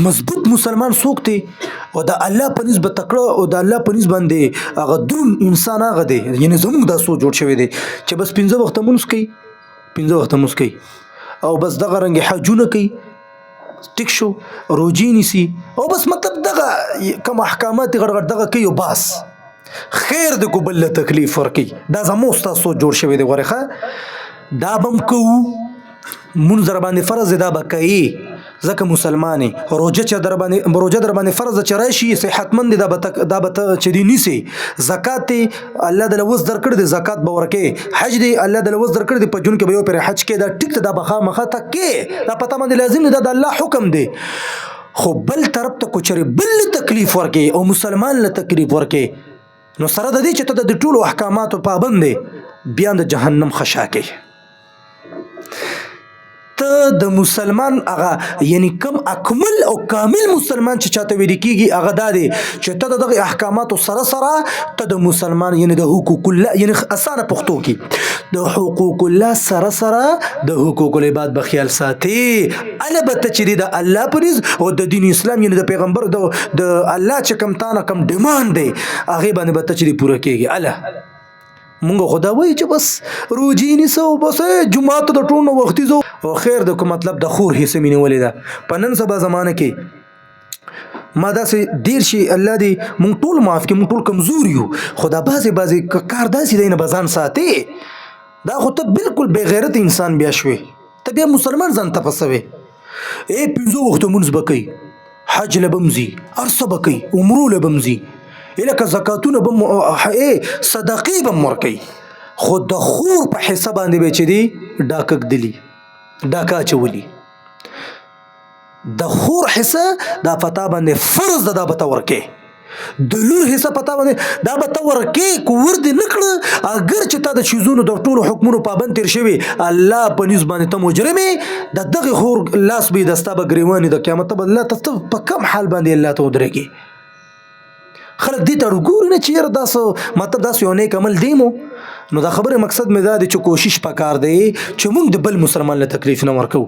مضبوط مسلمان څوک دی او د الله په نسبت تکړه او د الله په نسبت باندې هغه دروند انسان هغه دی یعنی زموږ دا سوچ جوړ شوی دی چې بس 15 وخته مونځ کوي 15 وخته مونځ کوي او بس دغه رنګ حجونه کوي ټیک شو روجې نیسي او بس مطلب دغه کوم احکامات غړ دغه کوي او بس خیر د کو بل تکلیف ورکي دا زموږ ستاسو سوچ جوړ شوی دی غوړخه دا بم کوو مونږ در باندې فرض دا به کوي ځکه مسلمانې روجه چې در باندې فرض چې راشي صحتمند دا به چې دی نیسي زکات الله د لوز درکړ دی زکات به ورکې حج دی الله د لوز درکړ دی په جون کې به یو پر حج کې دا ټیک دا بخا مخه تکې دا پته باندې لازم دی دا د الله حکم دی خو بل طرف ته کوچري بل تکلیف ورکې او مسلمان له تکلیف ورکې نو سره د دې چې ته د ټولو احکاماتو پابند دی بیا د جهنم خشا کوي ته د مسلمان هغه یعنی کم اکمل او کامل مسلمان چې چاته ویل کیږي هغه دا دی چې ته دغه احکاماتو سره سره ته د مسلمان یعنی د حقوق الله یعنی اسانه پښتو کې د حقوق الله سره سره د حقوق العباد په خیال ساتي البته چې د الله پریز او د دین اسلام یعنی د پیغمبر د الله چې کم تانه کم ډیماند دی هغه باندې به ته چې پوره کیږي الله مونږ خدا وایي چې بس روجې نیسو بس جمعات د ټولو وختي زو او خیر د کوم مطلب د خور حصه مې نیولې ده په نن سبا زمانه کې ما داسې ډیر شي الله دې مونږ ټول معاف کړي مونږ ټول کمزور یو خدا بعضې کار داسې دی نه به ځان ساتي دا خو ته بالکل بې غیرت انسان بیا شوې ته بیا مسلمان ځان ته فسوې 15 وخته مونځ به کوي حج له به ځي هر څه به کوي عمرو له به ځي لکه زکاتونه بم صدقې بم ورکوي خو د خور په حساب باندې به چې دی ډاکک دلی ډاکا چولی د خور حصہ دا پتا باندې فرض دا به ورکې د لور حصہ پتا باندې دا به ورکې کو ور دي نکړه اگر چې تا د چیزونو د ټولو حکمونو پابند تیر شوی الله په نسبت باندې ته مجرمه د دغه خور لاس به دستا به گریوانی د قیامت به الله ته په کم حال باندې الله ته ودرېږي خلک دې ته وګوري نه چې یاره داسې مطلب داسې یو نیک عمل دی مو نو دا خبره مقصد مې دا دی چې کوشش پکار دی چې موږ د بل مسلمان له تکلیف نه ورکو